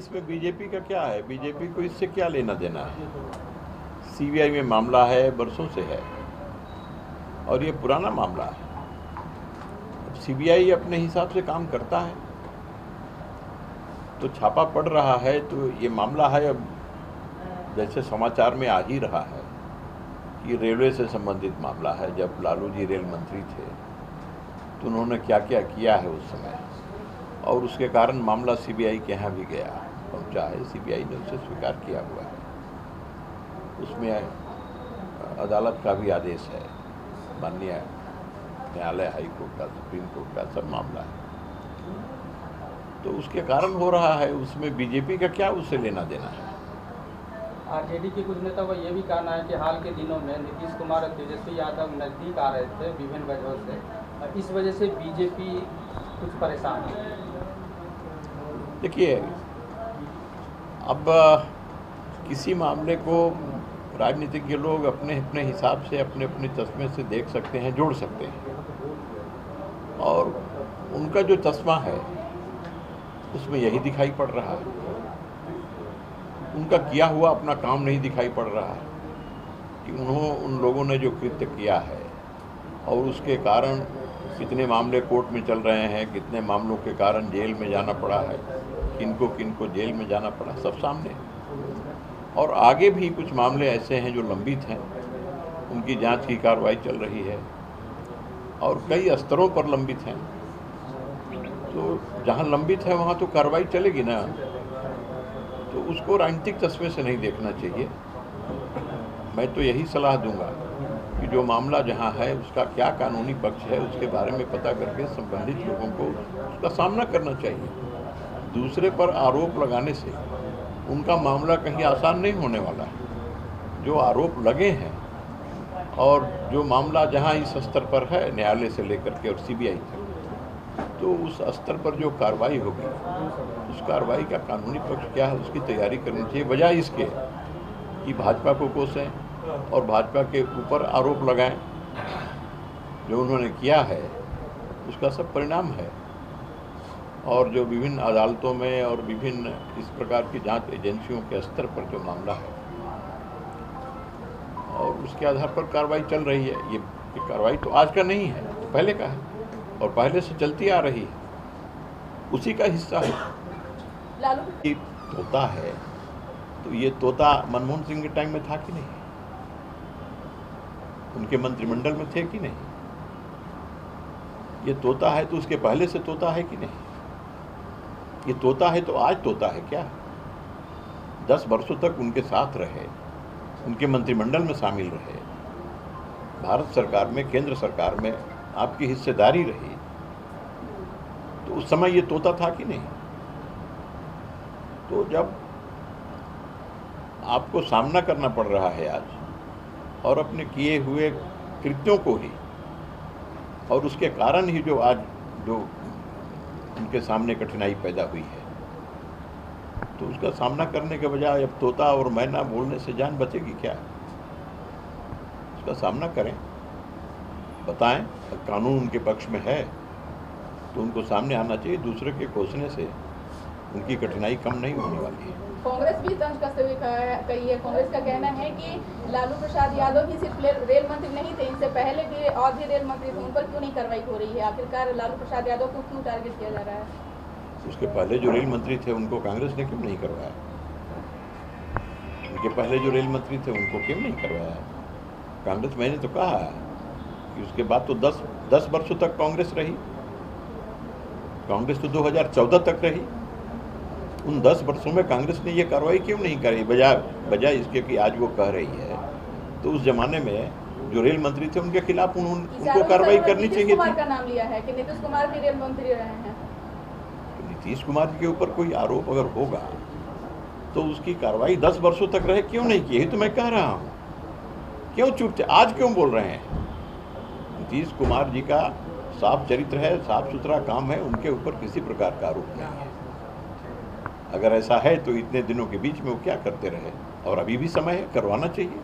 इसमें बीजेपी का क्या है? बीजेपी को इससे क्या लेना देना है? सीबीआई में मामला है, बरसों से है और ये पुराना मामला है। अब सीबीआई अपने हिसाब से काम करता है तो छापा पड़ रहा है, तो ये मामला है। अब जैसे समाचार में आ ही रहा है कि रेलवे से संबंधित मामला है। जब लालू जी रेल मंत्री थे तो उन्होंने क्या क्या किया है उस समय, और उसके कारण मामला सीबीआई के यहाँ भी गया पहुँचा है। सीबीआई ने उसे स्वीकार किया हुआ है। उसमें अदालत का भी आदेश है, माननीय न्यायालय, हाई कोर्ट का, सुप्रीम कोर्ट का सब मामला है। तो उसके कारण हो रहा है, उसमें बीजेपी का क्या उससे लेना देना है? आरजेडी के कुछ नेता का ये भी कहना है कि हाल के दिनों में नीतीश कुमार और तेजस्वी यादव नजदीक आ रहे थे विभिन्न वजहों से, और इस वजह से बीजेपी कुछ परेशान है। देखिए, अब किसी मामले को राजनीतिज्ञ लोग अपने अपने हिसाब से, अपने अपने चश्मे से देख सकते हैं, जोड़ सकते हैं, और उनका जो चश्मा है उसमें यही दिखाई पड़ रहा है। उनका किया हुआ अपना काम नहीं दिखाई पड़ रहा है कि उन लोगों ने जो कृत्य किया है और उसके कारण कितने मामले कोर्ट में चल रहे हैं, कितने मामलों के कारण जेल में जाना पड़ा है, किनको जेल में जाना पड़ा, सब सामने। और आगे भी कुछ मामले ऐसे हैं जो लंबित हैं, उनकी जांच की कार्रवाई चल रही है और कई स्तरों पर लंबित हैं। तो जहां लंबित है वहां तो कार्रवाई चलेगी ना, तो उसको राजनीतिक चश्मे से नहीं देखना चाहिए। मैं तो यही सलाह दूंगा कि जो मामला जहां है उसका क्या कानूनी पक्ष है उसके बारे में पता करके संबंधित लोगों को उसका सामना करना चाहिए। दूसरे पर आरोप लगाने से उनका मामला कहीं आसान नहीं होने वाला है। जो आरोप लगे हैं और जो मामला जहां इस स्तर पर है, न्यायालय से लेकर के और सीबीआई तक, तो उस स्तर पर जो कार्रवाई होगी, उस कार्रवाई का कानूनी पक्ष क्या है उसकी तैयारी करनी चाहिए, बजाय इसके कि भाजपा को कोसें और भाजपा के ऊपर आरोप लगाएं। जो उन्होंने किया है उसका सब परिणाम है, और जो विभिन्न अदालतों में और विभिन्न इस प्रकार की जांच एजेंसियों के स्तर पर जो मामला है और उसके आधार पर कार्रवाई चल रही है। ये कार्रवाई तो आज का नहीं है, पहले का है और पहले से चलती आ रही है, उसी का हिस्सा है। ये तोता है तो ये तोता मनमोहन सिंह के टाइम में था कि नहीं? उनके मंत्रिमंडल में थे कि नहीं? ये तोता है तो उसके पहले से तोता है कि नहीं? ये तोता है तो आज तोता है क्या? 10 वर्षों तक उनके साथ रहे, उनके मंत्रिमंडल में शामिल रहे, भारत सरकार में, केंद्र सरकार में आपकी हिस्सेदारी रही, तो उस समय ये तोता था कि नहीं? तो जब आपको सामना करना पड़ रहा है आज, और अपने किए हुए कृत्यों को ही, और उसके कारण ही जो आज जो उनके सामने कठिनाई पैदा हुई है, तो उसका सामना करने के बजाय अब तोता और मैना बोलने से जान बचेगी क्या? उसका सामना करें, बताएं, कानून उनके पक्ष में है तो उनको सामने आना चाहिए। दूसरे के कोसने से उनकी कठिनाई कम नहीं होने वाली है। कांग्रेस भी तंज कसते हुए कही है। कांग्रेस का कहना है कि लालू प्रसाद यादव ही सिर्फ रेल मंत्री नहीं थे, इनसे पहले भी और भी रेल मंत्री थे, उन पर क्यों नहीं कार्रवाई हो रही है? आखिरकार लालू प्रसाद यादव को क्यों टारगेट किया जा रहा है? उसके पहले जो रेल मंत्री थे उनको कांग्रेस ने क्यों नहीं करवाया? उनके पहले जो रेल मंत्री थे उनको क्यों नहीं करवाया? कांग्रेस, मैंने तो कहा कि उसके बाद तो 10 वर्षों तक कांग्रेस रही। कांग्रेस तो 2014 तक रही। उन 10 वर्षों में कांग्रेस ने ये कार्रवाई क्यों नहीं करी, बजाय इसके कि आज वो कह रही है? तो उस जमाने में जो रेल मंत्री थे उनके खिलाफ उनको कार्रवाई करनी चाहिए थी। नीतीश कुमार का नाम लिया है कि नीतीश कुमार भी रेल मंत्री रहे हैं। नीतीश कुमार के ऊपर कोई आरोप अगर होगा तो उसकी कार्रवाई 10 वर्षों तक रहे, क्यों नहीं की? यही तो मैं कह रहा हूँ। क्यों चुप थे? आज क्यों बोल रहे हैं? नीतीश कुमार जी का साफ चरित्र है, साफ सुथरा काम है, उनके ऊपर किसी प्रकार का आरोप नहीं है। अगर ऐसा है तो इतने दिनों के बीच में वो क्या करते रहे? और अभी भी समय है, करवाना चाहिए।